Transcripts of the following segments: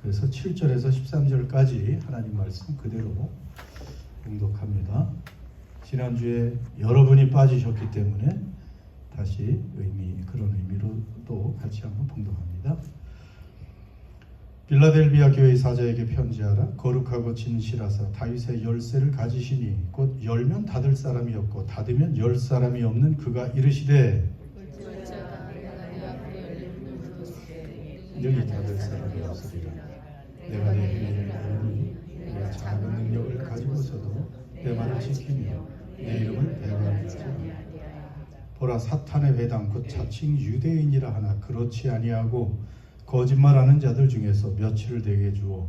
그래서 7절에서 13절까지 하나님 말씀 그대로 봉독합니다. 지난주에 여러분이 빠지셨기 때문에 다시 그런 의미로 또 같이 한번 봉독합니다. 빌라델비아 교회 사자에게 편지하라. 거룩하고 진실하사 다윗의 열쇠를 가지시니 곧 열면 닫을 사람이 없고 닫으면 열 사람이 없는 그가 이르시되 여기 닫을 사람이 없으리라. 내가 내 비밀을 알니 내가 작은 능력을 가지고서도 내 말을 지키며 내 이름을 배반하지 아니하리라. 보라, 사탄의 회당 곧 자칭 유대인이라 하나 그렇지 아니하고 거짓말하는 자들 중에서 며칠을 내게 주어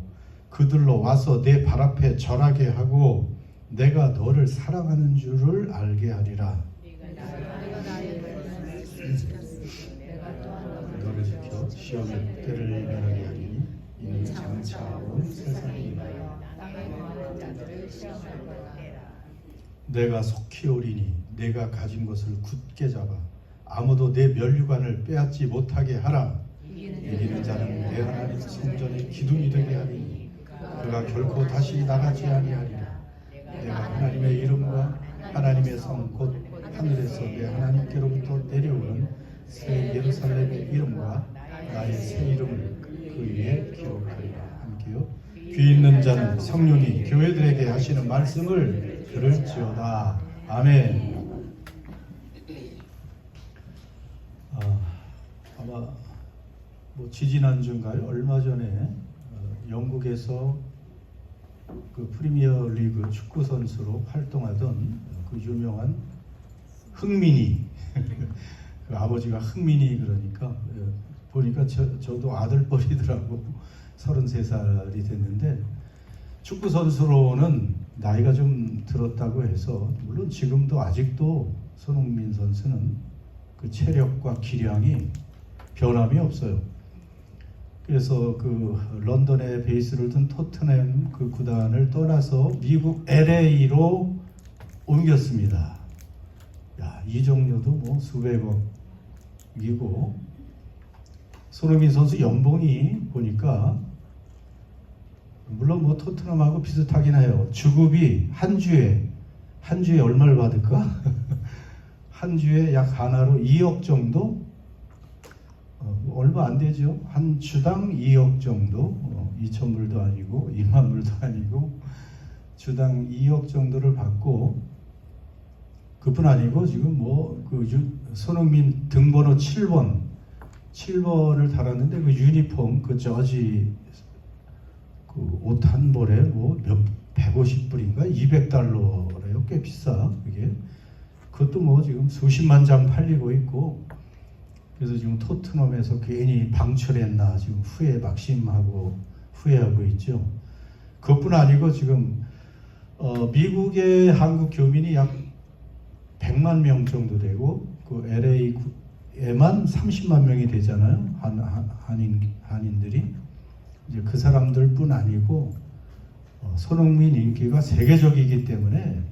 그들로 와서 내 발 앞에 절하게 하고 내가 너를 사랑하는 줄을 알게 하리라. 너를 지켜 시험의 때를 면하게 하리니 이는 장차 온 세상이 임하여 내가 속히 오리니 내가 가진 것을 굳게 잡아 아무도 내 면류관을 빼앗지 못하게 하라. 이기는 자는 내 하나님 성전의 기둥이 되게 하리니 그가 결코 다시 나가지 아니하리라. 내가 하나님의 이름과 하나님의 성 곧 하늘에서 내 하나님께로부터 내려오는 새 예루살렘의 이름과 나의 새 이름을 그 위에 기록하리라. 함께요. 귀 있는 자는 성령이 교회들에게 하시는 말씀을 들을지어다. 아멘. 아마 지지난주인가요? 얼마 전에 영국에서 그 프리미어 리그 축구 선수로 활동하던 그 유명한 흥민이 그 아버지가 흥민이 그러니까 보니까 저도 아들뻘이더라고. 33살이 됐는데 축구 선수로는 나이가 좀 들었다고 해서 물론 지금도 아직도 손흥민 선수는 그 체력과 기량이 변함이 없어요. 그래서 그 런던에 베이스를 둔 토트넘 그 구단을 떠나서 미국 LA로 옮겼습니다. 야, 이적료도 수백억이고 손흥민 선수 연봉이 보니까 물론 토트넘하고 비슷하긴 해요. 주급이 한 주에 얼마를 받을까? 한 주에 약 하나로 2억 정도? 얼마 안 되죠. 한 주당 2억 정도, 2,000불도 아니고 2만 불도 아니고 주당 2억 정도를 받고, 그뿐 아니고 지금 손흥민 등번호 7번을 달았는데 그 유니폼 그 저지 그 옷 한 벌에 몇 150불인가 200달러래요. 꽤 비싸 그게. 그것도 지금 수십만 장 팔리고 있고. 그래서 지금 토트넘에서 괜히 방출했나 지금 막심하고 후회하고 있죠. 그것뿐 아니고 지금 미국의 한국 교민이 약 100만 명 정도 되고 그 LA에만 30만 명이 되잖아요. 한인들이. 이제 그 사람들뿐 아니고 손흥민 인기가 세계적이기 때문에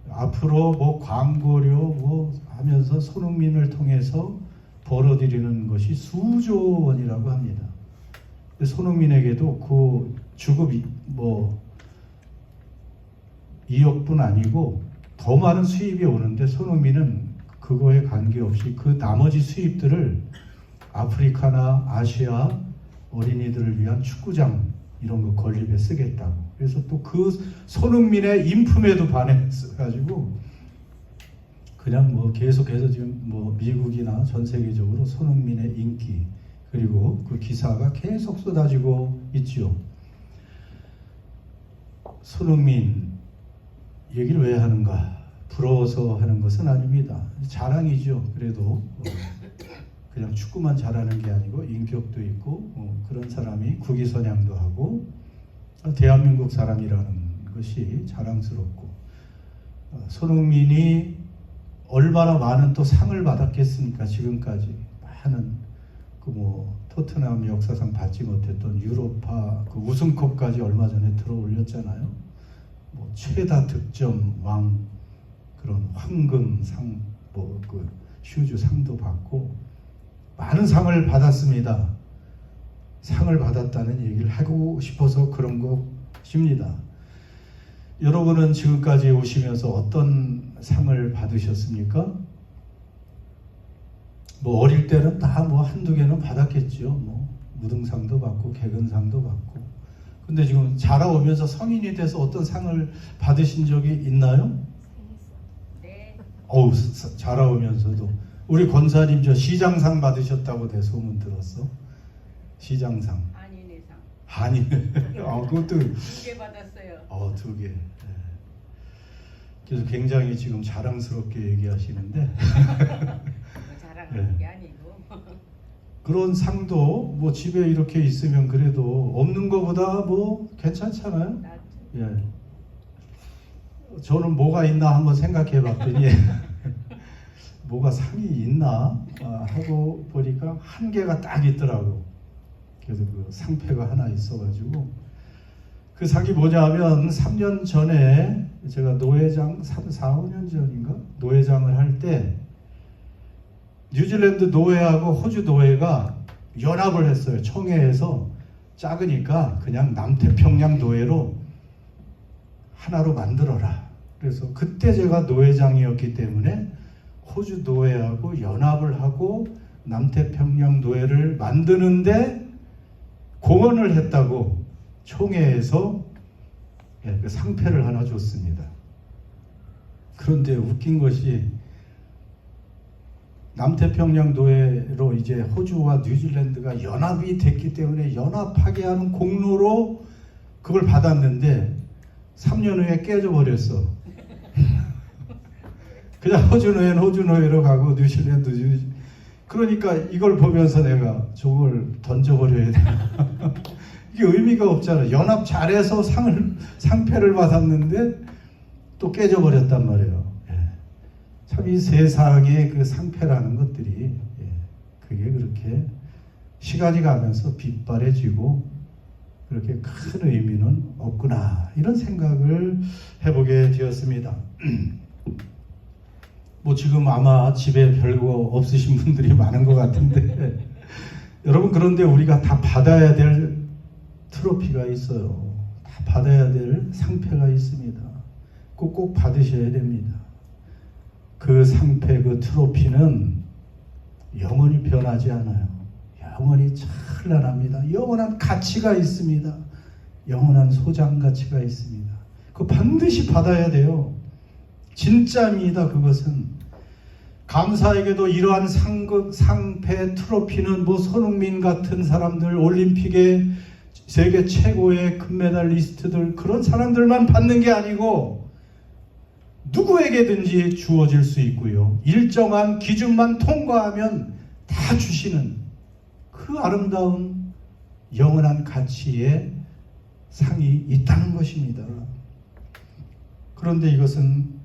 앞으로 광고료 하면서 손흥민을 통해서 벌어들이는 것이 수조 원이라고 합니다. 손흥민에게도 그 주급이 2억뿐 아니고 더 많은 수입이 오는데 손흥민은 그거에 관계없이 그 나머지 수입들을 아프리카나 아시아 어린이들을 위한 축구장 이런 거 건립에 쓰겠다고. 그래서 또 그 손흥민의 인품에도 반해가지고 그냥 계속해서 지금 미국이나 전 세계적으로 손흥민의 인기 그리고 그 기사가 계속 쏟아지고 있죠. 손흥민 얘기를 왜 하는가? 부러워서 하는 것은 아닙니다. 자랑이죠. 그래도 그냥 축구만 잘하는 게 아니고 인격도 있고 그런 사람이 국위선양도 하고 대한민국 사람이라는 것이 자랑스럽고 손흥민이 얼마나 많은 또 상을 받았겠습니까? 지금까지 많은 토트넘 역사상 받지 못했던 유로파 그 우승컵까지 얼마 전에 들어올렸잖아요. 최다 득점 왕 그런 황금상 그 슈즈 상도 받고 많은 상을 받았습니다. 상을 받았다는 얘기를 하고 싶어서 그런 것입니다. 여러분은 지금까지 오시면서 어떤 상을 받으셨습니까? 뭐 어릴 때는 다 뭐 한두 개는 받았겠죠. 뭐 무등상도 받고 개근상도 받고. 근데 지금 자라오면서 성인이 돼서 어떤 상을 받으신 적이 있나요? 네. 어우, 자라오면서도. 우리 권사님 저 시장상 받으셨다고 내 소문 들었어. 시장상. 한인회상. 아니, 그것도 2개 받았어요. 2개. 네. 그래서 굉장히 지금 자랑스럽게 얘기하시는데 자랑하는 게 아니고. 그런 상도 뭐 집에 이렇게 있으면 그래도 없는 것보다 뭐 괜찮잖아요. 예. 저는 뭐가 있나 한번 생각해 봤더니 뭐가 상이 있나 하고 보니까 한 개가 딱 있더라고. 그래서 그 상패가 하나 있어가지고 그 상이 뭐냐면 3년 전에 제가 노회장 4, 5년 전인가 노회장을 할 때 뉴질랜드 노회하고 호주 노회가 연합을 했어요. 총회에서 작으니까 그냥 남태평양 노회로 하나로 만들어라. 그래서 그때 제가 노회장이었기 때문에 호주 노회하고 연합을 하고 남태평양 노회를 만드는데 공헌을 했다고 총회에서 그 상패를 하나 줬습니다. 그런데 웃긴 것이 남태평양 노회로 이제 호주와 뉴질랜드가 연합이 됐기 때문에 연합하게 하는 공로로 그걸 받았는데 3년 후에 깨져버렸어. 그냥 호주 노회는 호주 노회로 가고 뉴질랜드 그러니까 이걸 보면서 내가 저걸 던져버려야 되나. 이게 의미가 없잖아. 연합 잘해서 상패를 받았는데 또 깨져버렸단 말이에요. 참 이 세상의 그 상패라는 것들이 그게 그렇게 시간이 가면서 빛바래지고 그렇게 큰 의미는 없구나 이런 생각을 해보게 되었습니다. 뭐 지금 아마 집에 별거 없으신 분들이 많은 것 같은데 여러분 그런데 우리가 다 받아야 될 트로피가 있어요. 다 받아야 될 상패가 있습니다. 꼭 받으셔야 됩니다. 그 상패, 그 트로피는 영원히 변하지 않아요. 영원히 찬란합니다. 영원한 가치가 있습니다. 영원한 소장 가치가 있습니다. 그거 반드시 받아야 돼요. 진짜입니다. 그것은. 감사에게도 이러한 상패, 트로피는 뭐 손흥민 같은 사람들, 올림픽의 세계 최고의 금메달리스트들 그런 사람들만 받는 게 아니고 누구에게든지 주어질 수 있고요. 일정한 기준만 통과하면 다 주시는 그 아름다운 영원한 가치의 상이 있다는 것입니다. 그런데 이것은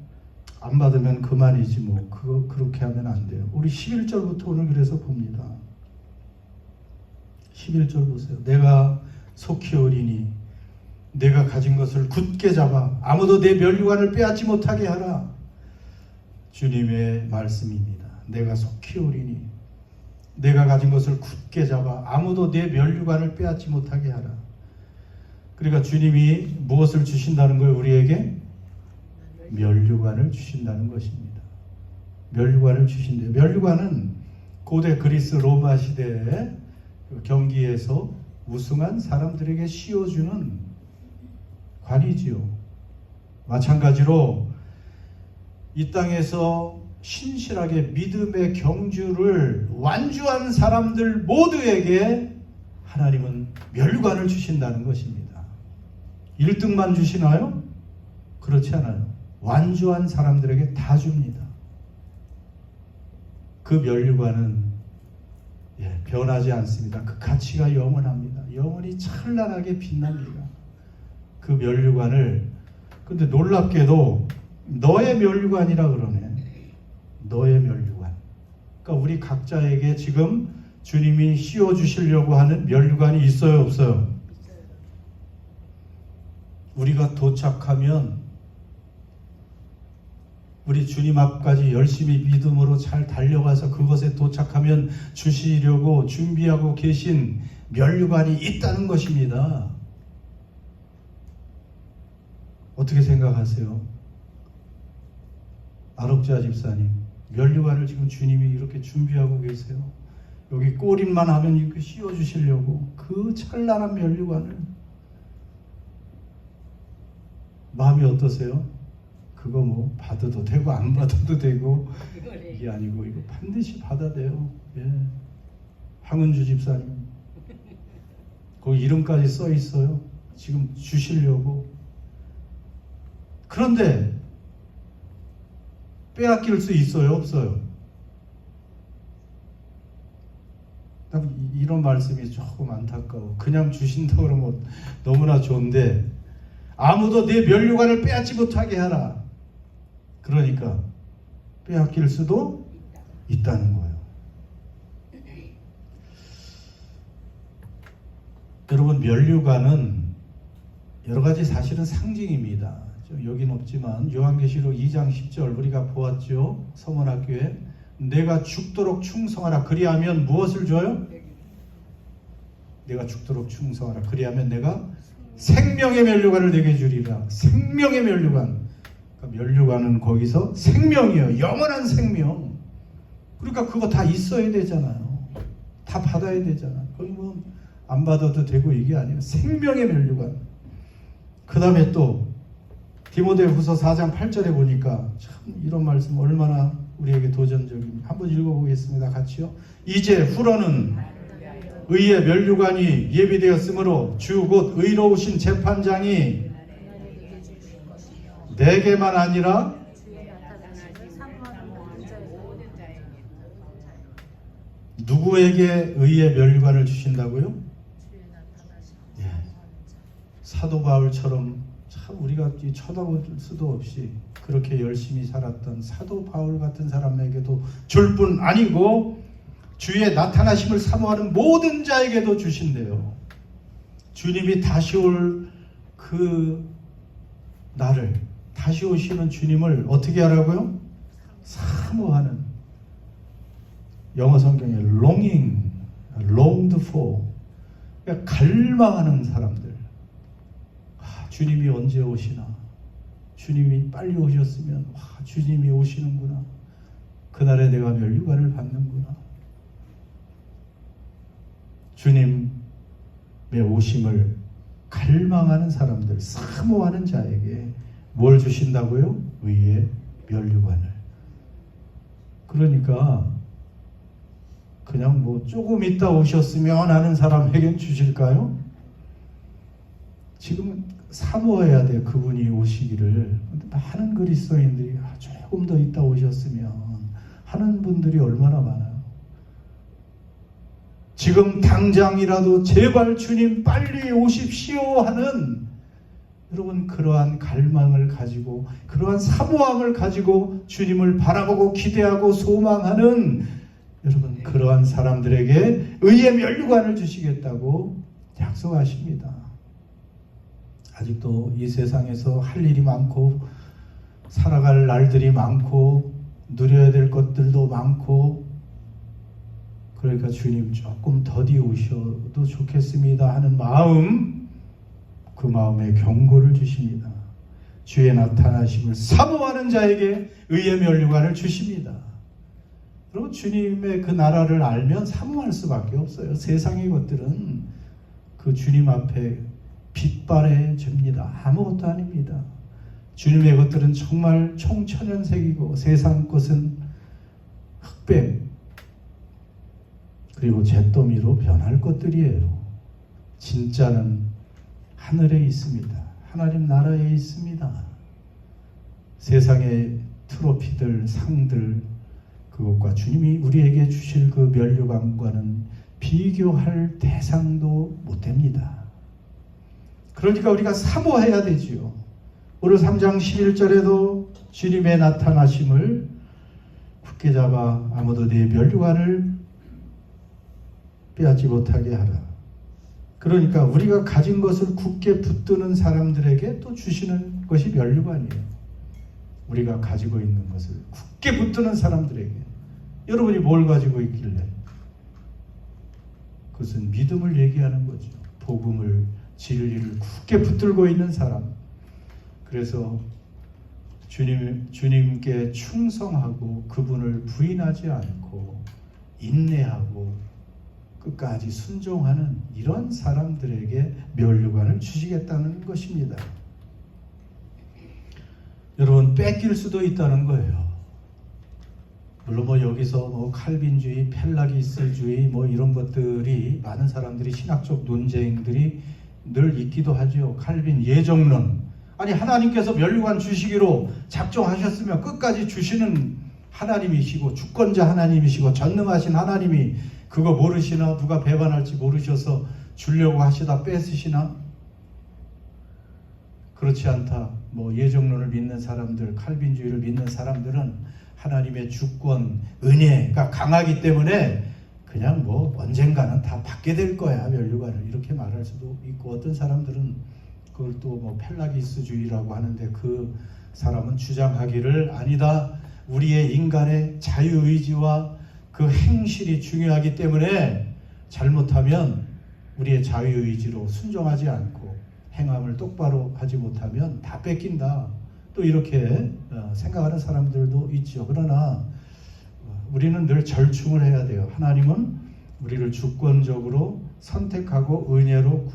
안 받으면 그만이지 뭐 그렇게 하면 안 돼요. 우리 11절부터 오늘 그래서 봅니다. 11절 보세요. 내가 속히 오리니 내가 가진 것을 굳게 잡아 아무도 내 면류관을 빼앗지 못하게 하라. 주님의 말씀입니다. 내가 속히 오리니 내가 가진 것을 굳게 잡아 아무도 내 면류관을 빼앗지 못하게 하라. 그러니까 주님이 무엇을 주신다는 거예요? 우리에게 면류관을 주신다는 것입니다. 면류관을 주신대요. 면류관은 고대 그리스 로마 시대의 경기에서 우승한 사람들에게 씌워주는 관이지요. 마찬가지로 이 땅에서 신실하게 믿음의 경주를 완주한 사람들 모두에게 하나님은 면류관을 주신다는 것입니다. 1등만 주시나요? 그렇지 않아요. 완주한 사람들에게 다 줍니다. 그 면류관은 변하지 않습니다. 그 가치가 영원합니다. 영원히 찬란하게 빛납니다. 그 면류관을 근데 놀랍게도 너의 면류관이라 그러네. 너의 면류관. 그러니까 우리 각자에게 지금 주님이 씌워주시려고 하는 면류관이 있어요, 없어요? 우리가 도착하면 우리 주님 앞까지 열심히 믿음으로 잘 달려가서 그것에 도착하면 주시려고 준비하고 계신 면류관이 있다는 것입니다. 어떻게 생각하세요? 아록자 집사님, 면류관을 지금 주님이 이렇게 준비하고 계세요. 여기 꼬림만 하면 이렇게 씌워주시려고 그 찬란한 면류관을. 마음이 어떠세요? 그거 뭐 받아도 되고 안 받아도 되고 이게 아니고 이거 반드시 받아야 돼요. 예. 황은주 집사님 거기 이름까지 써 있어요. 지금 주시려고. 그런데 빼앗길 수 있어요, 없어요? 이런 말씀이 조금 안타까워. 그냥 주신다 그러면 너무나 좋은데 아무도 내 면류관을 빼앗지 못하게 하라. 그러니까 빼앗길 수도 있다는 거예요. 여러분, 면류관은 여러 가지 사실은 상징입니다. 여긴 없지만 요한계시록 2장 10절 우리가 보았죠. 서문학교에 내가 죽도록 충성하라. 그리하면 무엇을 줘요? 내가 죽도록 충성하라. 그리하면 내가 생명의 면류관을 내게 주리라. 생명의 면류관. 그러니까 면류관은 거기서 생명이에요. 영원한 생명. 그러니까 그거 다 있어야 되잖아요. 다 받아야 되잖아요. 거기 뭐 안 받아도 되고 이게 아니에요. 생명의 면류관. 그 다음에 또 디모데후서 4장 8절에 보니까 참 이런 말씀 얼마나 우리에게 도전적인. 한번 읽어보겠습니다. 같이요. 이제 후로는 의의 면류관이 예비되었으므로 주 곧 의로우신 재판장이 내게만 아니라 누구에게 의의 면류관을 주신다고요? 예. 사도 바울처럼 참 우리가 쳐다볼 수도 없이 그렇게 열심히 살았던 사도 바울 같은 사람에게도 줄 뿐 아니고 주의 나타나심을 사모하는 모든 자에게도 주신대요. 주님이 다시 올 그 날을, 다시 오시는 주님을 어떻게 하라고요? 사모하는. 영어 성경에 longing, longed for, 그러니까 갈망하는 사람들. 주님이 언제 오시나? 주님이 빨리 오셨으면 주님이 오시는구나. 그날에 내가 면류관을 받는구나. 주님의 오심을 갈망하는 사람들, 사모하는 자에게 뭘 주신다고요? 의의 면류관을. 그러니까 그냥 뭐 조금 있다 오셨으면 하는 사람에겐 주실까요? 지금은 사모해야 돼요. 그분이 오시기를. 많은 그리스도인들이 조금 더 있다 오셨으면 하는 분들이 얼마나 많아요. 지금 당장이라도 제발 주님 빨리 오십시오 하는 여러분 그러한 갈망을 가지고 그러한 사모함을 가지고 주님을 바라보고 기대하고 소망하는 여러분 그러한 사람들에게 의의 면류관을 주시겠다고 약속하십니다. 아직도 이 세상에서 할 일이 많고 살아갈 날들이 많고 누려야 될 것들도 많고 그러니까 주님 조금 더디 오셔도 좋겠습니다 하는 마음, 그 마음에 경고를 주십니다. 주의 나타나심을 사모하는 자에게 의의 면류관을 주십니다. 그리고 주님의 그 나라를 알면 사모할 수밖에 없어요. 세상의 것들은 그 주님 앞에 빛바래집니다. 아무것도 아닙니다. 주님의 것들은 정말 총천연색이고 세상 것은 흑백 그리고 잿더미로 변할 것들이에요. 진짜는 하늘에 있습니다. 하나님 나라에 있습니다. 세상의 트로피들, 상들 그것과 주님이 우리에게 주실 그 면류관과는 비교할 대상도 못 됩니다. 그러니까 우리가 사모해야 되지요. 오늘 3장 11절에도 주님의 나타나심을 굳게 잡아 아무도 네 면류관을 빼앗지 못하게 하라. 그러니까 우리가 가진 것을 굳게 붙드는 사람들에게 또 주시는 것이 면류관이에요. 우리가 가지고 있는 것을 굳게 붙드는 사람들에게. 여러분이 뭘 가지고 있길래 그것은 믿음을 얘기하는 거죠. 복음을, 진리를 굳게 붙들고 있는 사람. 그래서 주님께 충성하고 그분을 부인하지 않고 인내하고 끝까지 순종하는 이런 사람들에게 면류관을 주시겠다는 것입니다. 여러분, 뺏길 수도 있다는 거예요. 물론 여기서 칼빈주의, 펠라기스주의 이런 것들이 많은 사람들이 신학적 논쟁들이 늘 있기도 하죠. 칼빈 예정론. 아니, 하나님께서 면류관 주시기로 작정하셨으면 끝까지 주시는 하나님이시고 주권자 하나님이시고 전능하신 하나님이 그거 모르시나? 누가 배반할지 모르셔서 주려고 하시다 뺏으시나? 그렇지 않다. 예정론을 믿는 사람들, 칼빈주의를 믿는 사람들은 하나님의 주권, 은혜가 강하기 때문에 그냥 언젠가는 다 받게 될 거야, 면류관을. 이렇게 말할 수도 있고, 어떤 사람들은 그걸 또 펠라기스주의라고 하는데, 그 사람은 주장하기를 아니다. 우리의 인간의 자유의지와 그 행실이 중요하기 때문에 잘못하면 우리의 자유의지로 순종하지 않고 행함을 똑바로 하지 못하면 다 뺏긴다. 또 이렇게 생각하는 사람들도 있죠. 그러나 우리는 늘 절충을 해야 돼요. 하나님은 우리를 주권적으로 선택하고 은혜로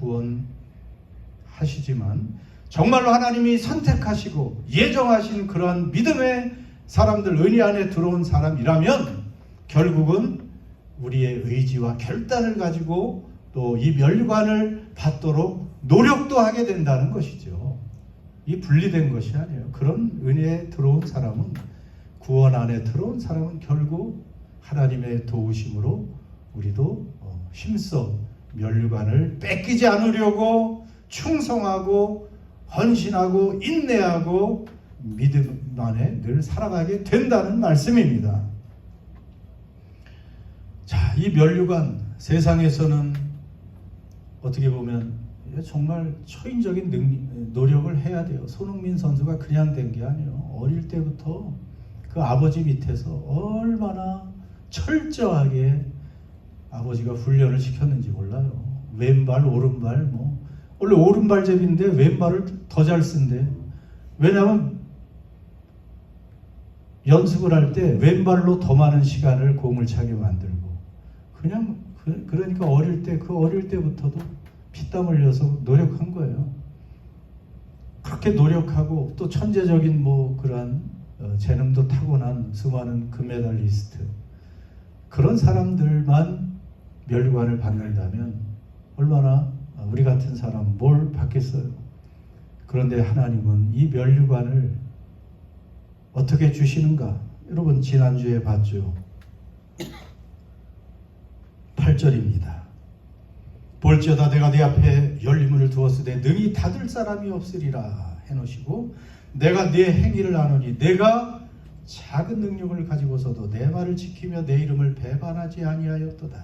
구원하시지만 정말로 하나님이 선택하시고 예정하신 그러한 믿음의 사람들, 은혜 안에 들어온 사람이라면 결국은 우리의 의지와 결단을 가지고 또 이 면류관을 받도록 노력도 하게 된다는 것이죠. 이 분리된 것이 아니에요. 그런 은혜에 들어온 사람은, 구원 안에 들어온 사람은 결국 하나님의 도우심으로 우리도 힘써 면류관을 뺏기지 않으려고 충성하고 헌신하고 인내하고 믿음 안에 늘 살아가게 된다는 말씀입니다. 자, 이 면류관, 세상에서는 어떻게 보면 정말 초인적인 노력을 해야 돼요. 손흥민 선수가 그냥 된 게 아니에요. 어릴 때부터 그 아버지 밑에서 얼마나 철저하게 아버지가 훈련을 시켰는지 몰라요. 왼발, 오른발, 원래 오른발잡이인데 왼발을 더 잘 쓴대. 왜냐하면 연습을 할 때 왼발로 더 많은 시간을 공을 차게 만들고, 그러니까 어릴 때부터도 피땀 흘려서 노력한 거예요. 그렇게 노력하고 또 천재적인 그러한 재능도 타고난 수많은 금메달리스트, 그런 사람들만 면류관을 받는다면 얼마나 우리 같은 사람 뭘 받겠어요. 그런데 하나님은 이 면류관을 어떻게 주시는가? 여러분, 지난주에 봤죠. 8절입니다. 볼지어다 내가 네 앞에 열린 문을 두었으되 능히 닫을 사람이 없으리라 해놓으시고, 내가 네 행위를 아노니 내가 작은 능력을 가지고서도 내 말을 지키며 내 이름을 배반하지 아니하였도다.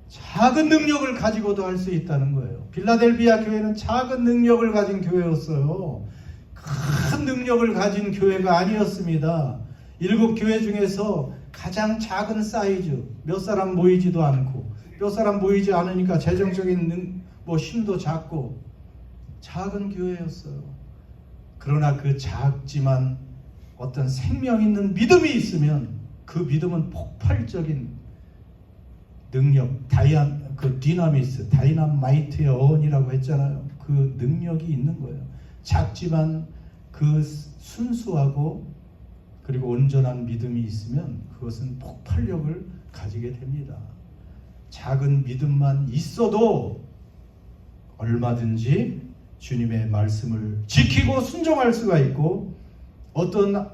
작은 능력을 가지고도 할 수 있다는 거예요. 빌라델비아 교회는 작은 능력을 가진 교회였어요. 큰 능력을 가진 교회가 아니었습니다. 7교회 중에서 가장 작은 사이즈, 몇 사람 모이지도 않고, 몇 사람 모이지 않으니까 재정적인 힘도 작고 작은 교회였어요. 그러나 그 작지만 어떤 생명 있는 믿음이 있으면 그 믿음은 폭발적인 능력, 다이나마이트의 어원이라고 했잖아요. 그 능력이 있는 거예요. 작지만 그 순수하고 그리고 온전한 믿음이 있으면 그것은 폭발력을 가지게 됩니다. 작은 믿음만 있어도 얼마든지 주님의 말씀을 지키고 순종할 수가 있고, 어떤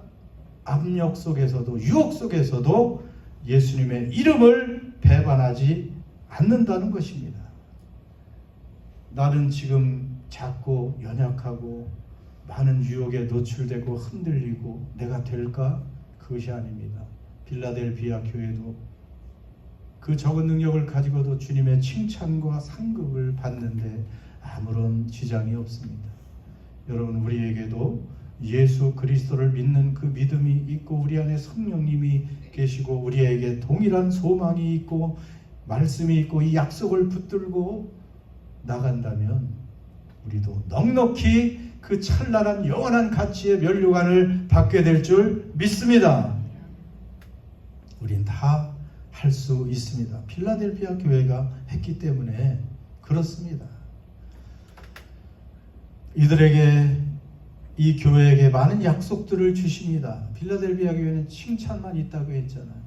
압력 속에서도, 유혹 속에서도 예수님의 이름을 배반하지 않는다는 것입니다. 나는 지금 작고 연약하고 많은 유혹에 노출되고 흔들리고 내가 될까? 그것이 아닙니다. 빌라델비아 교회도 그 적은 능력을 가지고도 주님의 칭찬과 상급을 받는데 아무런 지장이 없습니다. 여러분, 우리에게도 예수 그리스도를 믿는 그 믿음이 있고 우리 안에 성령님이 계시고 우리에게 동일한 소망이 있고 말씀이 있고 이 약속을 붙들고 나간다면 우리도 넉넉히 그 찬란한 영원한 가치의 면류관을 받게 될 줄 믿습니다. 우린 다 할 수 있습니다. 필라델피아 교회가 했기 때문에 그렇습니다. 이들에게, 이 교회에게 많은 약속들을 주십니다. 필라델피아 교회는 칭찬만 있다고 했잖아요.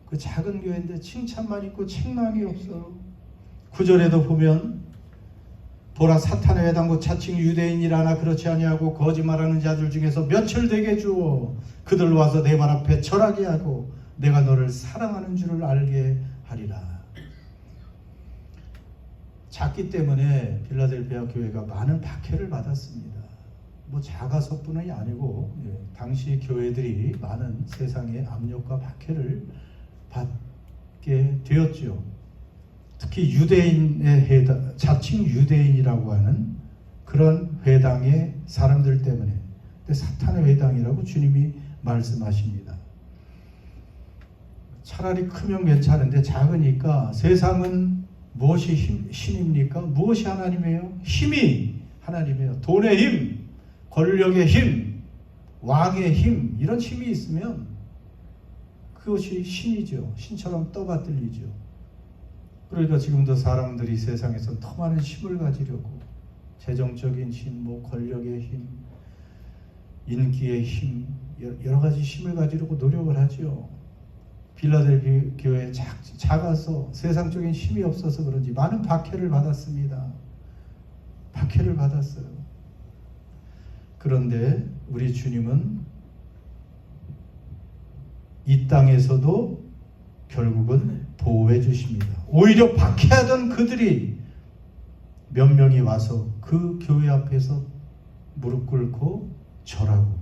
그 작은 교회인데 칭찬만 있고 책망이 없어요. 9절에도 보면 보라, 사탄의 회당 곧 자칭 유대인이라나 그렇지 아니하고 거짓말하는 자들 중에서 몇을 되게 주어 그들 와서 내 발 앞에 절하게 하고 내가 너를 사랑하는 줄을 알게 하리라. 작기 때문에 필라델피아 교회가 많은 박해를 받았습니다. 뭐 작아서뿐이 아니고 당시 교회들이 많은 세상의 압력과 박해를 받게 되었죠. 특히 유대인의 회당, 자칭 유대인이라고 하는 그런 회당의 사람들 때문에. 근데 사탄의 회당이라고 주님이 말씀하십니다. 차라리 크면 괜찮은데 작으니까, 세상은 무엇이 신입니까? 무엇이 하나님이에요? 힘이 하나님이에요. 돈의 힘, 권력의 힘, 왕의 힘, 이런 힘이 있으면 그것이 신이죠. 신처럼 떠받들리죠. 그러니까 지금도 사람들이 세상에서 더 많은 힘을 가지려고, 재정적인 힘, 뭐 권력의 힘, 인기의 힘, 여러 가지 힘을 가지려고 노력을 하죠. 필라델피아 교회 작아서 세상적인 힘이 없어서 그런지 많은 박해를 받았습니다. 박해를 받았어요. 그런데 우리 주님은 이 땅에서도 결국은 보호해 주십니다. 오히려 박해하던 그들이 몇 명이 와서 그 교회 앞에서 무릎 꿇고 절하고,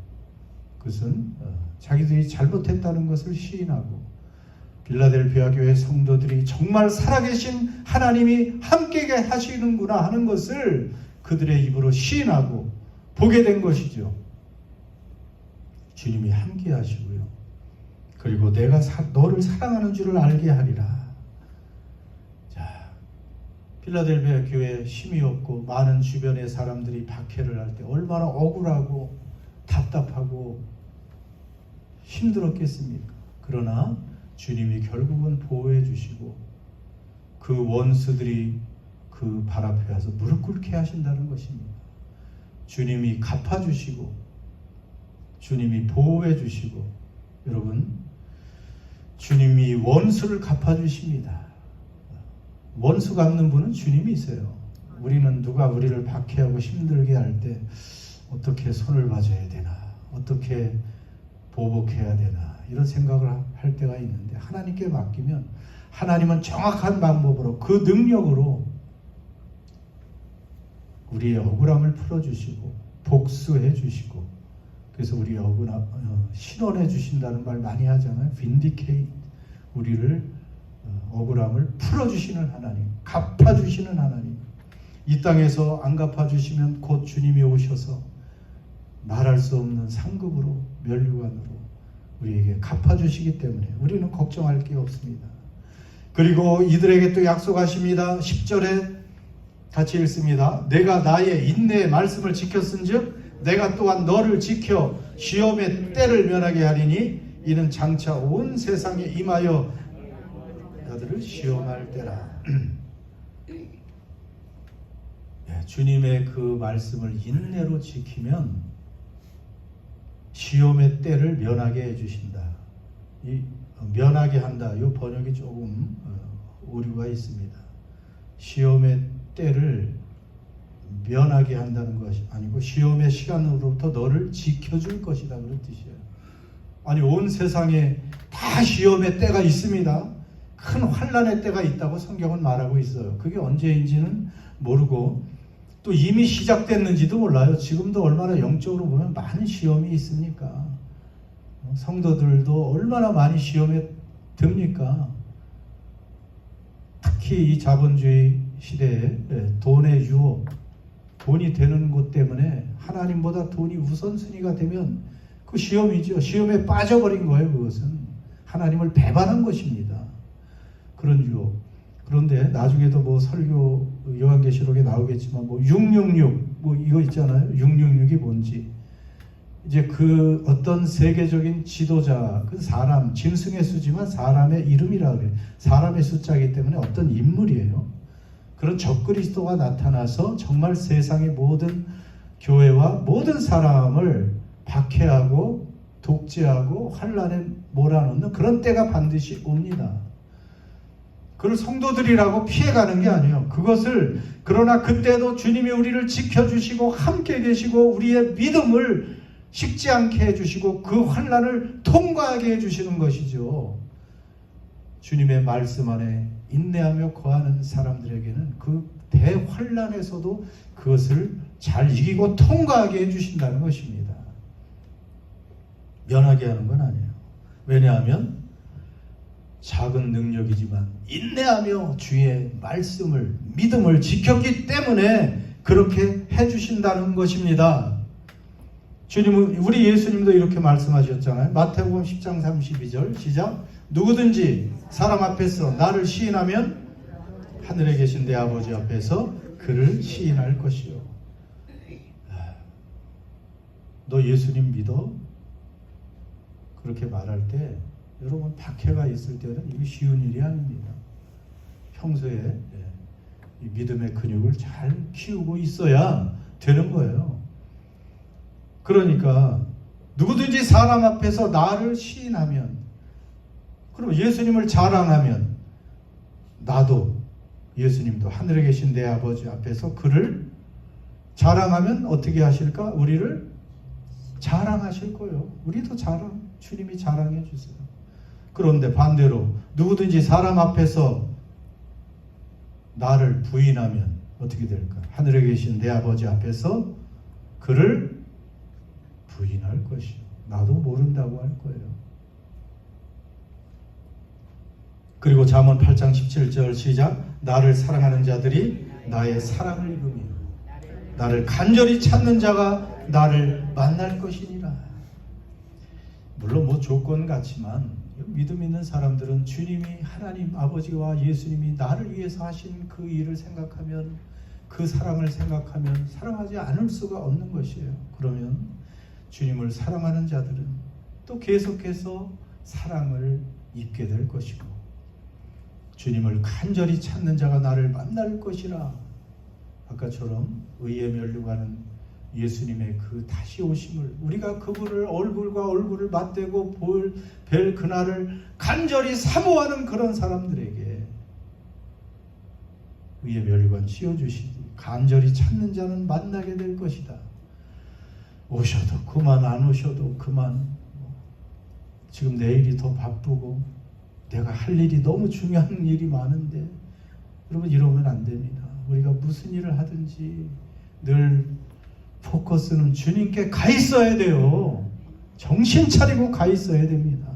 그것은 자기들이 잘못했다는 것을 시인하고, 필라델피아 교회 성도들이 정말 살아계신 하나님이 함께 하시는구나 하는 것을 그들의 입으로 시인하고 보게 된 것이죠. 주님이 함께 하시고요. 그리고 내가 너를 사랑하는 줄을 알게 하리라. 자, 필라델피아 교회에 힘이 없고 많은 주변의 사람들이 박해를 할 때 얼마나 억울하고 답답하고 힘들었겠습니까? 그러나 주님이 결국은 보호해 주시고 그 원수들이 그 발 앞에 와서 무릎 꿇게 하신다는 것입니다. 주님이 갚아주시고 주님이 보호해 주시고, 여러분, 주님이 원수를 갚아주십니다. 원수 갚는 분은 주님이세요. 우리는 누가 우리를 박해하고 힘들게 할 때 어떻게 손을 봐줘야 되나, 어떻게 보복해야 되나, 이런 생각을 할 때가 있는데, 하나님께 맡기면 하나님은 정확한 방법으로 그 능력으로 우리의 억울함을 풀어주시고 복수해 주시고, 그래서 우리의 억울함 신원해 주신다는 말 많이 하잖아요. vindicate, 우리를 억울함을 풀어주시는 하나님, 갚아주시는 하나님. 이 땅에서 안 갚아주시면 곧 주님이 오셔서 말할 수 없는 상급으로, 면류관으로 우리에게 갚아주시기 때문에 우리는 걱정할 게 없습니다. 그리고 이들에게 또 약속하십니다. 10절에 같이 읽습니다. 내가 나의 인내의 말씀을 지켰은즉 내가 또한 너를 지켜 시험의 때를 면하게 하리니 이는 장차 온 세상에 임하여 너희들을 시험할 때라. 주님의 그 말씀을 인내로 지키면 시험의 때를 면하게 해주신다. 이 면하게 한다, 이 번역이 조금 오류가 있습니다. 시험의 때를 면하게 한다는 것이 아니고 시험의 시간으로부터 너를 지켜줄 것이다, 그런 뜻이에요. 아니, 온 세상에 다 시험의 때가 있습니다. 큰 환난의 때가 있다고 성경은 말하고 있어요. 그게 언제인지는 모르고 또 이미 시작됐는지도 몰라요. 지금도 얼마나 영적으로 보면 많은 시험이 있습니까? 성도들도 얼마나 많이 시험에 듭니까? 특히 이 자본주의 시대에 돈의 유혹, 돈이 되는 것 때문에 하나님보다 돈이 우선순위가 되면 그 시험이죠. 시험에 빠져버린 거예요. 그것은 하나님을 배반한 것입니다. 그런 유혹. 그런데 나중에도 뭐 설교 요한계시록에 나오겠지만 뭐 666 뭐 이거 있잖아요. 666이 뭔지. 이제 그 어떤 세계적인 지도자, 그 사람, 짐승의 수지만 사람의 이름이라 그래요. 사람의 숫자이기 때문에 어떤 인물이에요. 그런 적그리스도가 나타나서 정말 세상의 모든 교회와 모든 사람을 박해하고 독재하고 환란에 몰아넣는 그런 때가 반드시 옵니다. 그걸 성도들이라고 피해가는 게 아니에요. 그것을 그러나 그때도 주님이 우리를 지켜주시고 함께 계시고 우리의 믿음을 식지 않게 해주시고 그 환란을 통과하게 해주시는 것이죠. 주님의 말씀 안에 인내하며 거하는 사람들에게는 그 대환란에서도 그것을 잘 이기고 통과하게 해주신다는 것입니다. 면하게 하는 건 아니에요. 왜냐하면 작은 능력이지만 인내하며 주의 말씀을 믿음을 지켰기 때문에 그렇게 해주신다는 것입니다. 주님은 우리 예수님도 이렇게 말씀하셨잖아요. 마태복음 10장 32절 시작. 누구든지 사람 앞에서 나를 시인하면 하늘에 계신 내 아버지 앞에서 그를 시인할 것이요. 너 예수님 믿어? 그렇게 말할 때 여러분 박해가 있을 때는 이게 쉬운 일이 아닙니다. 평소에 이 믿음의 근육을 잘 키우고 있어야 되는 거예요. 그러니까 누구든지 사람 앞에서 나를 시인하면, 그럼 예수님을 자랑하면 나도 예수님도 하늘에 계신 내 아버지 앞에서 그를 자랑하면 어떻게 하실까? 우리를 자랑하실 거예요. 우리도 주님이 자랑해 주세요. 그런데 반대로 누구든지 사람 앞에서 나를 부인하면 어떻게 될까? 하늘에 계신 내 아버지 앞에서 그를 부인할 것이요. 나도 모른다고 할 거예요. 그리고 잠언 8장 17절 시작. 나를 사랑하는 자들이 나의 사랑을 입으며 나를 간절히 찾는 자가 나를 만날 것이니라. 물론 뭐 조건 같지만 믿음 있는 사람들은 주님이 하나님 아버지와 예수님이 나를 위해서 하신 그 일을 생각하면, 그 사랑을 생각하면 사랑하지 않을 수가 없는 것이에요. 그러면 주님을 사랑하는 자들은 또 계속해서 사랑을 입게 될 것이고, 주님을 간절히 찾는 자가 나를 만날 것이라. 아까처럼 의에 면류가는 예수님의 그 다시 오심을, 우리가 그분을 얼굴과 얼굴을 맞대고 뵐 그날을 간절히 사모하는 그런 사람들에게 의의 면류관 씌워주시니 간절히 찾는 자는 만나게 될 것이다. 오셔도 그만, 안 오셔도 그만. 지금 내일이 더 바쁘고 내가 할 일이 너무 중요한 일이 많은데, 여러분 이러면 안 됩니다. 우리가 무슨 일을 하든지 늘 포커스는 주님께 가 있어야 돼요. 정신 차리고 가 있어야 됩니다.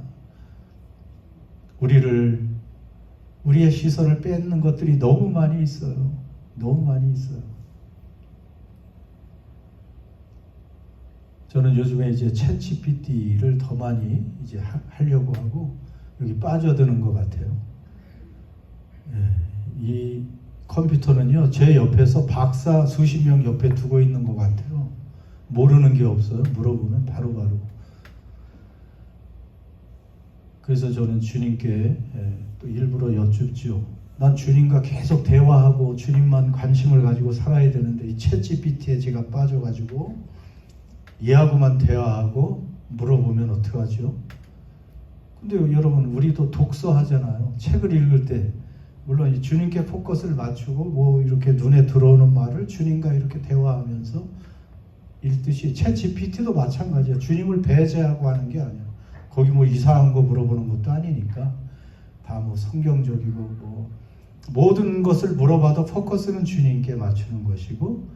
우리의 시선을 뺏는 것들이 너무 많이 있어요. 너무 많이 있어요. 저는 요즘에 이제 챗GPT를 더 많이 이제 하려고 하고 여기 빠져드는 것 같아요. 이 컴퓨터는요, 제 옆에서 박사 수십 명 옆에 두고 있는 것 같아요. 모르는 게 없어요. 물어보면 바로바로. 그래서 저는 주님께 또 일부러 여쭙죠. 난 주님과 계속 대화하고 주님만 관심을 가지고 살아야 되는데 이 챗GPT에 제가 빠져가지고 얘하고만 대화하고 물어보면 어떡하죠? 근데 여러분, 우리도 독서하잖아요. 책을 읽을 때 물론 이 주님께 포커스를 맞추고 뭐 이렇게 눈에 들어오는 말을 주님과 이렇게 대화하면서 읽듯이 챗GPT도 마찬가지야. 주님을 배제하고 하는 게 아니야. 거기 뭐 이상한 거 물어보는 것도 아니니까 다 뭐 성경적이고 뭐 모든 것을 물어봐도 포커스는 주님께 맞추는 것이고,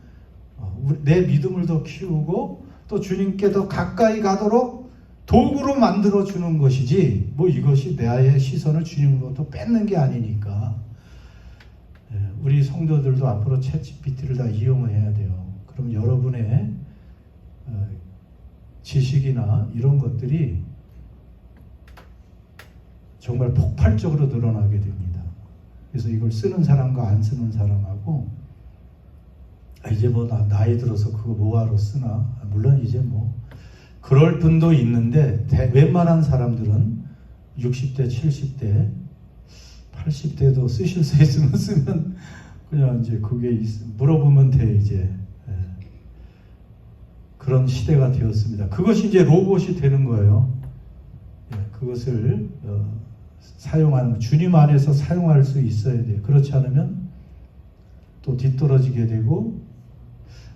내 믿음을 더 키우고 또 주님께 더 가까이 가도록 도구로 만들어 주는 것이지, 뭐 이것이 나의 시선을 주님으로부터 뺏는 게 아니니까. 우리 성도들도 앞으로 챗GPT를 다 이용해야 돼요. 그럼 여러분의 지식이나 이런 것들이 정말 폭발적으로 늘어나게 됩니다. 그래서 이걸 쓰는 사람과 안 쓰는 사람하고 이제 뭐 나이 들어서 그거 뭐하러 쓰나, 물론 이제 뭐 그럴 분도 있는데 웬만한 사람들은 60대, 70대, 80대도 쓰실 수 있으면 쓰면 그냥 이제 그게 물어보면 돼 이제. 그런 시대가 되었습니다. 그것이 이제 로봇이 되는 거예요. 그것을 사용하는, 주님 안에서 사용할 수 있어야 돼요. 그렇지 않으면 또 뒤떨어지게 되고,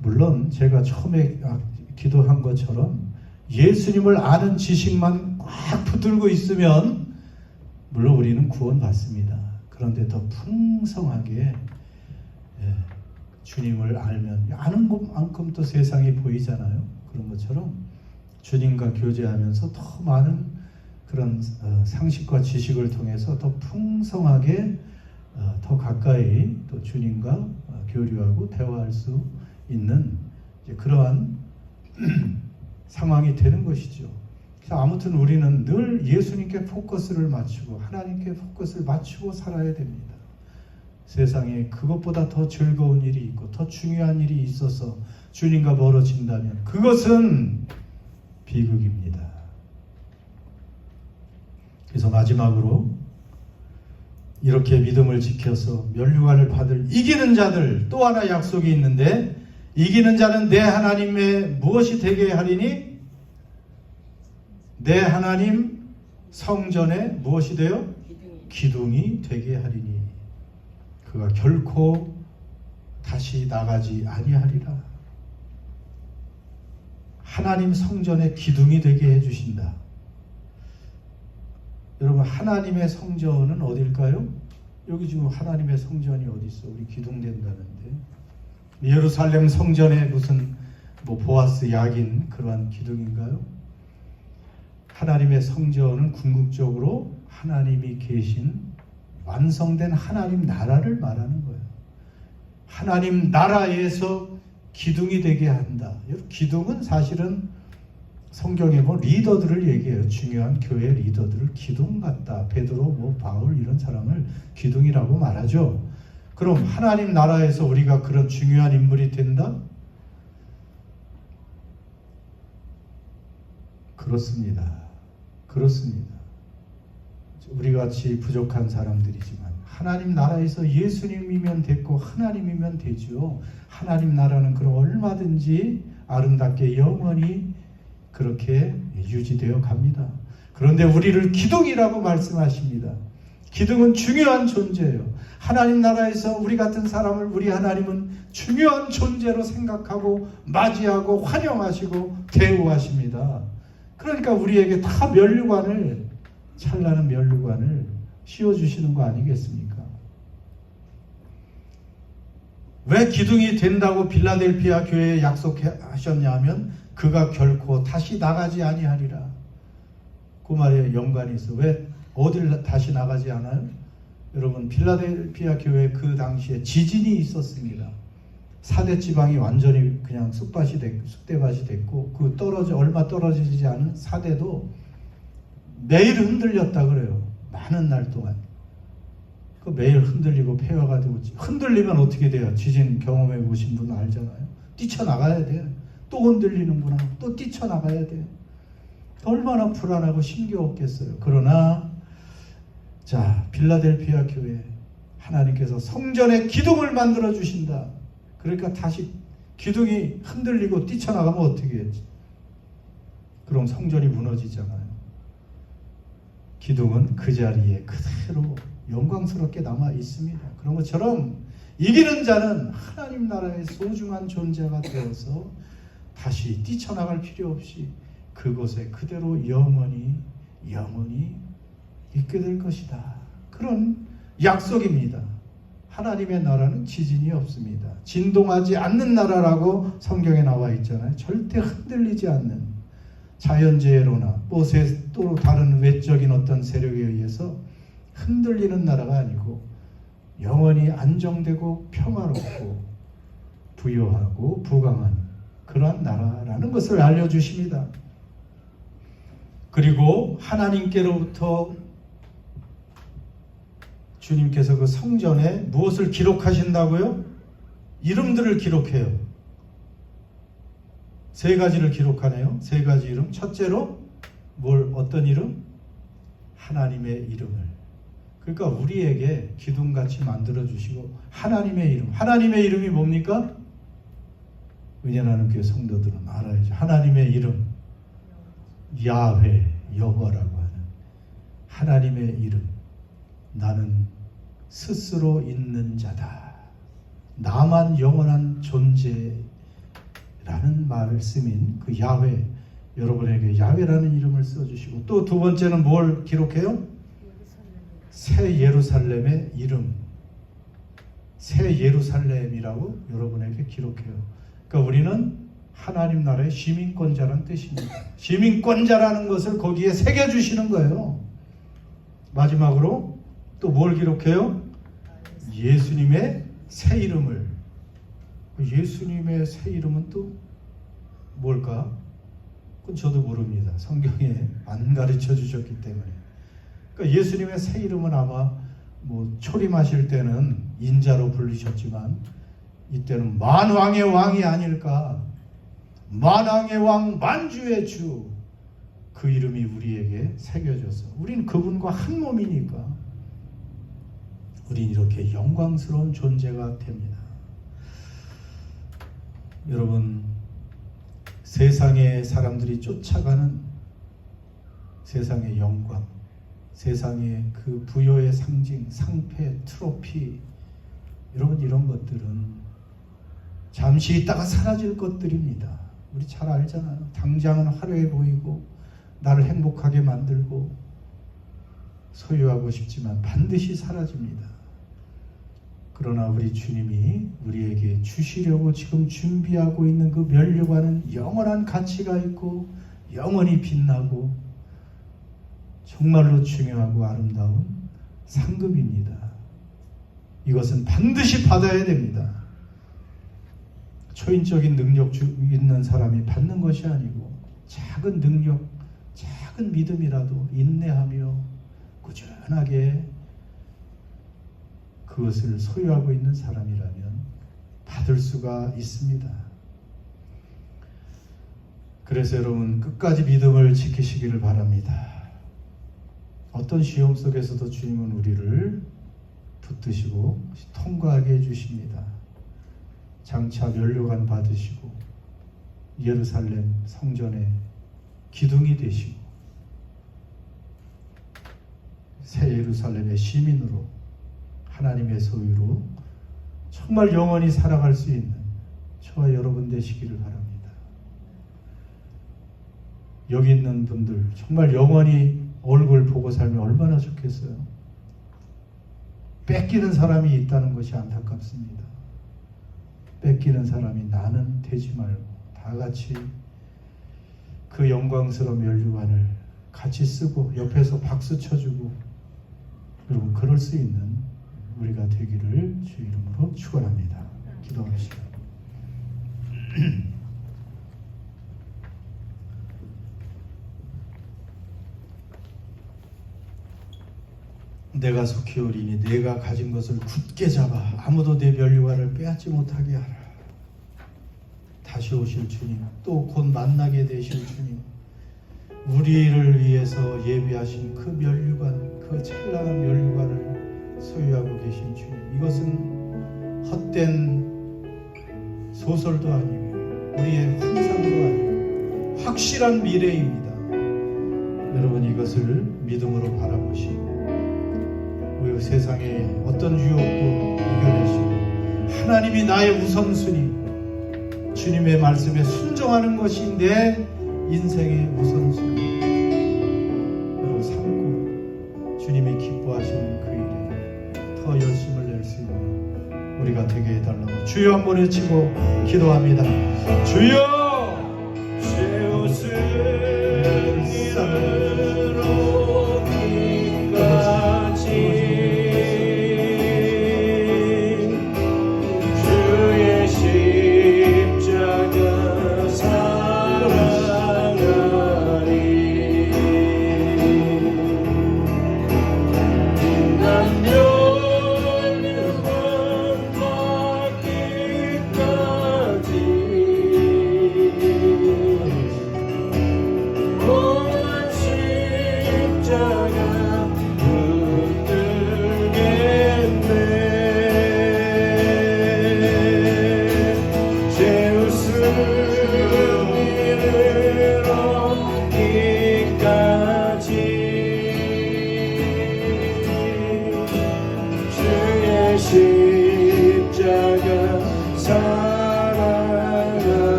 물론 제가 처음에 기도한 것처럼 예수님을 아는 지식만 꽉 붙들고 있으면 물론 우리는 구원받습니다. 그런데 더 풍성하게 주님을 알면 아는 것만큼 또 세상이 보이잖아요. 그런 것처럼 주님과 교제하면서 더 많은 그런 상식과 지식을 통해서 더 풍성하게 더 가까이 또 주님과 교류하고 대화할 수 있는 이제 그러한 상황이 되는 것이죠. 그래서 아무튼 우리는 늘 예수님께 포커스를 맞추고 하나님께 포커스를 맞추고 살아야 됩니다. 세상에 그것보다 더 즐거운 일이 있고 더 중요한 일이 있어서 주님과 멀어진다면 그것은 비극입니다. 그래서 마지막으로 이렇게 믿음을 지켜서 면류관을 받을 이기는 자들, 또 하나 약속이 있는데, 이기는 자는 내 하나님의 무엇이 되게 하리니? 내 하나님 성전에 무엇이 되어? 기둥이 되게 하리니 그가 결코 다시 나가지 아니하리라. 하나님 성전의 기둥이 되게 해주신다. 여러분, 하나님의 성전은 어딜까요? 여기 지금 하나님의 성전이 어디 있어? 우리 기둥 된다는데. 예루살렘 성전에 무슨 뭐 보아스 야긴 그러한 기둥인가요? 하나님의 성전은 궁극적으로 하나님이 계신 완성된 하나님 나라를 말하는 거예요. 하나님 나라에서 기둥이 되게 한다. 기둥은 사실은 성경에 뭐 리더들을 얘기해요. 중요한 교회 리더들을 기둥 같다. 베드로, 뭐 바울 이런 사람을 기둥이라고 말하죠. 그럼 하나님 나라에서 우리가 그런 중요한 인물이 된다? 그렇습니다. 그렇습니다. 우리같이 부족한 사람들이지만 하나님 나라에서 예수님이면 됐고 하나님이면 되죠. 하나님 나라는 그럼 얼마든지 아름답게 영원히 그렇게 유지되어 갑니다. 그런데 우리를 기둥이라고 말씀하십니다. 기둥은 중요한 존재예요. 하나님 나라에서 우리 같은 사람을 우리 하나님은 중요한 존재로 생각하고 맞이하고 환영하시고 대우하십니다. 그러니까 우리에게 다 면류관을, 찬란한 면류관을 씌워주시는 거 아니겠습니까? 왜 기둥이 된다고 빌라델피아 교회에 약속하셨냐 하면 그가 결코 다시 나가지 아니하리라. 그 말에 연관이 있어. 왜 어딜 다시 나가지 않아요? 여러분, 필라델피아 교회 그 당시에 지진이 있었습니다. 4대 지방이 완전히 그냥 쑥대밭이 됐고 그 얼마 떨어지지 않은 4대도 매일 흔들렸다 그래요. 많은 날 동안. 그 매일 흔들리고 폐허가 되고, 흔들리면 어떻게 돼요? 지진 경험해 보신 분은 알잖아요. 뛰쳐나가야 돼요. 또 흔들리는구나. 또 뛰쳐나가야 돼요. 얼마나 불안하고 심겨웠겠어요. 그러나 자, 빌라델피아 교회 하나님께서 성전에 기둥을 만들어 주신다. 그러니까 다시 기둥이 흔들리고 뛰쳐나가면 어떻게 해야지? 그럼 성전이 무너지잖아요. 기둥은 그 자리에 그대로 영광스럽게 남아 있습니다. 그런 것처럼 이기는 자는 하나님 나라의 소중한 존재가 되어서 다시 뛰쳐나갈 필요 없이 그곳에 그대로 영원히 있게 될 것이다. 그런 약속입니다. 하나님의 나라는 지진이 없습니다. 진동하지 않는 나라라고 성경에 나와 있잖아요. 절대 흔들리지 않는, 자연재해로나 또 다른 외적인 어떤 세력에 의해서 흔들리는 나라가 아니고 영원히 안정되고 평화롭고 부유하고 부강한 그러한 나라라는 것을 알려주십니다. 그리고 하나님께로부터 주님께서 그 성전에 무엇을 기록하신다고요? 이름들을 기록해요. 세 가지를 기록하네요. 세 가지 이름. 첫째로 어떤 이름? 하나님의 이름을. 그러니까 우리에게 기둥같이 만들어주시고 하나님의 이름. 하나님의 이름이 뭡니까? 은혜나는 교회 성도들은 알아야죠. 하나님의 이름. 야훼, 여호와라고 하는 하나님의 이름. 나는 스스로 있는 자다. 나만 영원한 존재라는 말씀인 그 야훼, 여러분에게 야훼라는 이름을 써주시고, 또 두 번째는 뭘 기록해요? 새 예루살렘의 이름. 새 예루살렘이라고 여러분에게 기록해요. 그러니까 우리는 하나님 나라의 시민권자라는 뜻입니다. 시민권자라는 것을 거기에 새겨주시는 거예요. 마지막으로 또 뭘 기록해요? 예수님의 새 이름을. 예수님의 새 이름은 또 뭘까? 그건 저도 모릅니다. 성경에 안 가르쳐 주셨기 때문에. 그러니까 예수님의 새 이름은 아마 초림하실 때는 인자로 부르셨지만 이때는 만왕의 왕이 아닐까. 만왕의 왕, 만주의 주. 그 이름이 우리에게 새겨져서 우리는 그분과 한 몸이니까 우린 이렇게 영광스러운 존재가 됩니다. 여러분, 세상의 사람들이 쫓아가는 세상의 영광, 세상의 그 부여의 상징, 상패, 트로피, 여러분 이런 것들은 잠시 있다가 사라질 것들입니다. 우리 잘 알잖아요. 당장은 화려해 보이고 나를 행복하게 만들고 소유하고 싶지만 반드시 사라집니다. 그러나 우리 주님이 우리에게 주시려고 지금 준비하고 있는 그 면류관은 영원한 가치가 있고 영원히 빛나고 정말로 중요하고 아름다운 상급입니다. 이것은 반드시 받아야 됩니다. 초인적인 능력 있는 사람이 받는 것이 아니고 작은 능력, 작은 믿음이라도 인내하며 꾸준하게 그것을 소유하고 있는 사람이라면 받을 수가 있습니다. 그래서 여러분 끝까지 믿음을 지키시기를 바랍니다. 어떤 시험 속에서도 주님은 우리를 붙드시고 통과하게 해주십니다. 장차 면류관 받으시고 예루살렘 성전의 기둥이 되시고 새 예루살렘의 시민으로 하나님의 소유로 정말 영원히 살아갈 수 있는 저와 여러분 되시기를 바랍니다. 여기 있는 분들 정말 영원히 얼굴 보고 살면 얼마나 좋겠어요. 뺏기는 사람이 있다는 것이 안타깝습니다. 뺏기는 사람이 나는 되지 말고 다 같이 그 영광스러운 면류관을 같이 쓰고 옆에서 박수 쳐주고 여러분 그럴 수 있는 우리가 되기를 주 이름으로 축원합니다. 기도합시다. 내가 속히 오리니 내가 가진 것을 굳게 잡아 아무도 내 면류관을 빼앗지 못하게 하라. 다시 오실 주님, 또 곧 만나게 되실 주님, 우리를 위해서 예비하신 그 면류관, 그 찬란한 면류관을 소유하고 계신 주님, 이것은 헛된 소설도 아니고 우리의 환상도 아니고 확실한 미래입니다. 여러분 이것을 믿음으로 바라보시고 우리 세상의 어떤 유혹도 이겨내시고 하나님이 나의 우선순위, 주님의 말씀에 순종하는 것이 내 인생의 우선순위 로 삼고 주님이 기뻐하시는 그 일에 더 열심을 낼 수 있는 우리가 되게 해달라고 주여 한번 외치고 기도합니다. 주여 새 옷을 이르러 기까지 남녀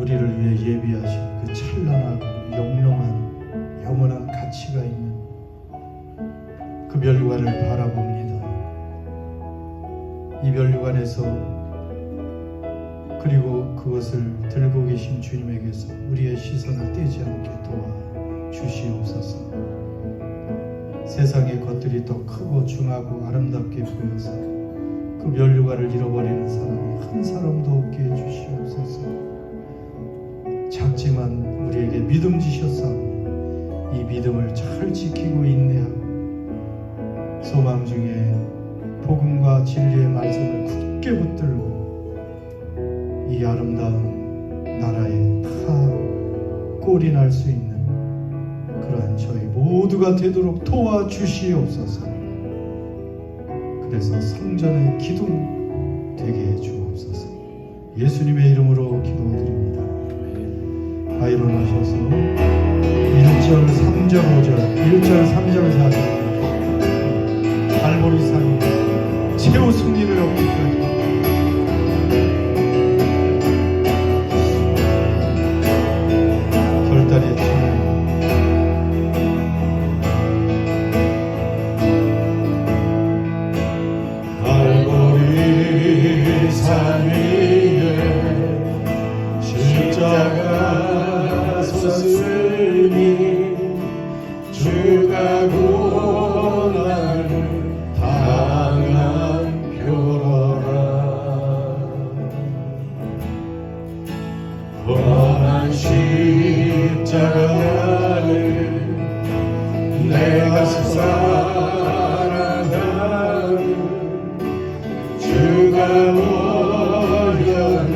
우리를 위해 예비하신 그 찬란하고 영롱한 영원한 가치가 있는 그 멸류관을 바라봅니다. 이 멸류관에서 그리고 그것을 들고 계신 주님에게서 우리의 시선을 떼지 않게 도와 주시옵소서. 세상의 것들이 더 크고 중하고 아름답게 보여서 그 멸류관을 잃어버리는 사람이 한 사람도 없게 해주시옵소서. 작지만 우리에게 믿음 주셨사오니 이 믿음을 잘 지키고 인내하고 소망 중에 복음과 진리의 말씀을 굳게 붙들고 이 아름다운 나라에 다 꼴이 날 수 있는 그러한 저희 모두가 되도록 도와주시옵소서. 그래서 성전의 기둥 되게 해 주옵소서. 예수님의 이름으로 기도드립니다. 다 일어나셔서 1절 3절 5절 1절 3절 4절 갈보리산이 최후 승리를 얻기까지 결단의 춤을 갈보리산 위에 십자가 섰으니 주가 고난을 당한 표로라. 험한 십자가를 내가 사랑하는 주가 오려는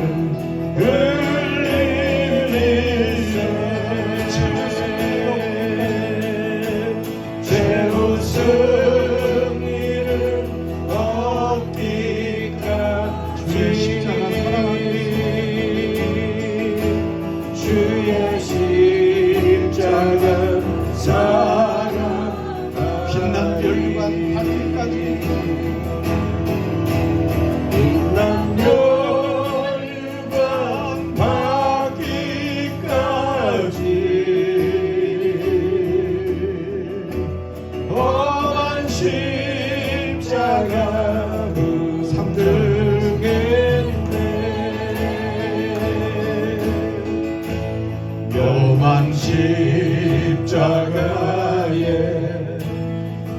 빛난 멸류관 받기까지 빛난 멸류관 받기까지 험한 십자가 삼들겠네. 험한 십자가에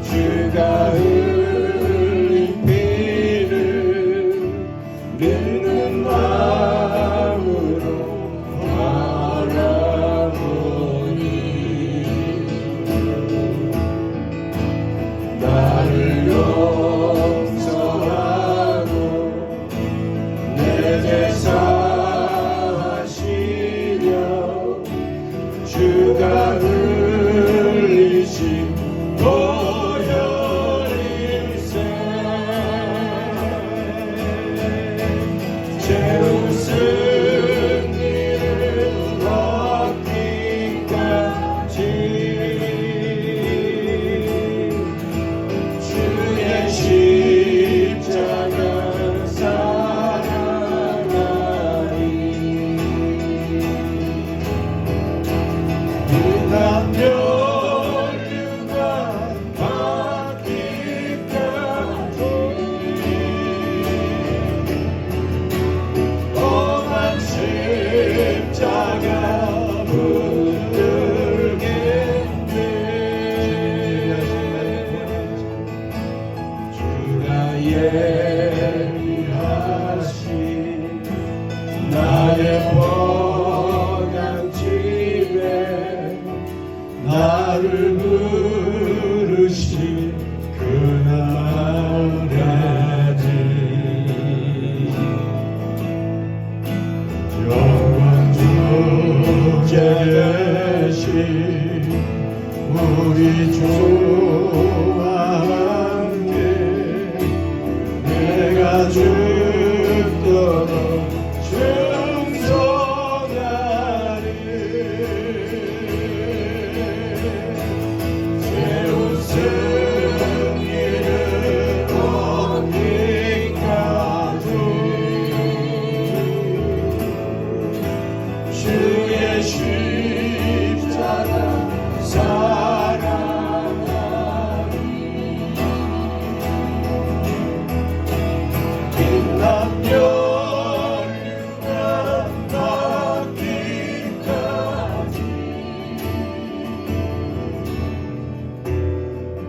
주가 흘린 피를 믿는 마음으로 바라보니 나를 용서하고 내 제사 하시며 주가 흘리신 예비하신 나의 보양집에 나를 부르신 그날까지 영원 주께 되신 우리 주와 함께 내가 죽도록 충성하리. 새로운 승리를 얻기까지 주의 주의 십자가 사랑하리. 빛난 연유가 닿기까지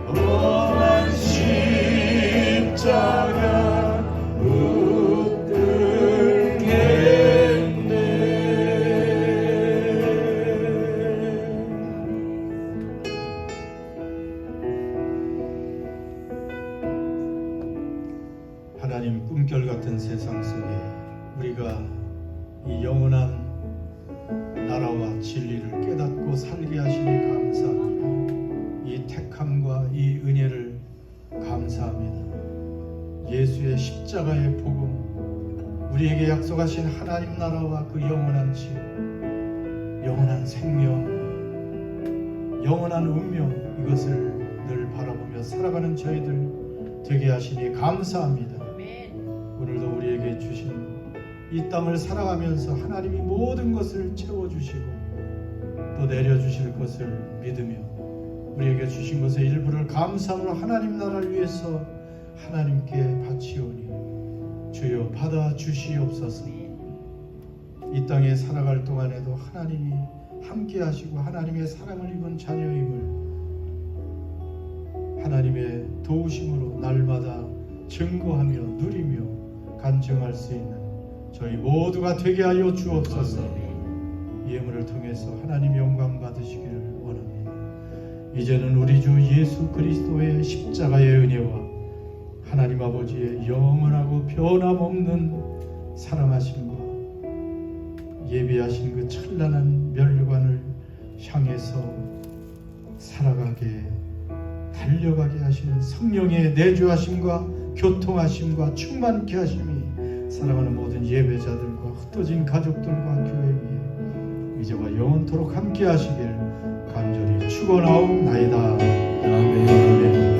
험한 십자가 하나님, 꿈결 같은 세상 속에 우리가 이 영원한 나라와 진리를 깨닫고 살게 하시니 감사합니다. 이 택함과 이 은혜를 감사합니다. 예수의 십자가의 복음, 우리에게 약속하신 하나님 나라와 그 영원한 집, 영원한 생명, 영원한 운명, 이것을 늘 바라보며 살아가는 저희들 되게 하시니 감사합니다. 오늘도 우리에게 주신 이 땅을 살아가면서 하나님이 모든 것을 채워주시고 또 내려주실 것을 믿으며 우리에게 주신 것의 일부를 감사함으로 하나님 나라를 위해서 하나님께 바치오니 주여 받아 주시옵소서. 이 땅에 살아갈 동안에도 하나님이 함께 하시고 하나님의 사랑을 입은 자녀임을 하나님의 도우심으로 날마다 증거하며 누리며 간증할 수 있는 저희 모두가 되게 하여 주옵소서. 이 예물을 통해서 하나님 영광 받으시기를 원합니다. 이제는 우리 주 예수 그리스도의 십자가의 은혜와 하나님 아버지의 영원하고 변함없는 사랑하심과 예비하신 그 찬란한 면류관을 향해서 살아가게 달려가게 하시는 성령의 내주하심과 교통하심과 충만케 하심이 사랑하는 모든 예배자들과 흩어진 가족들과 교회 위에 이제와 영원토록 함께 하시길 간절히 축원하옵나이다. 아멘.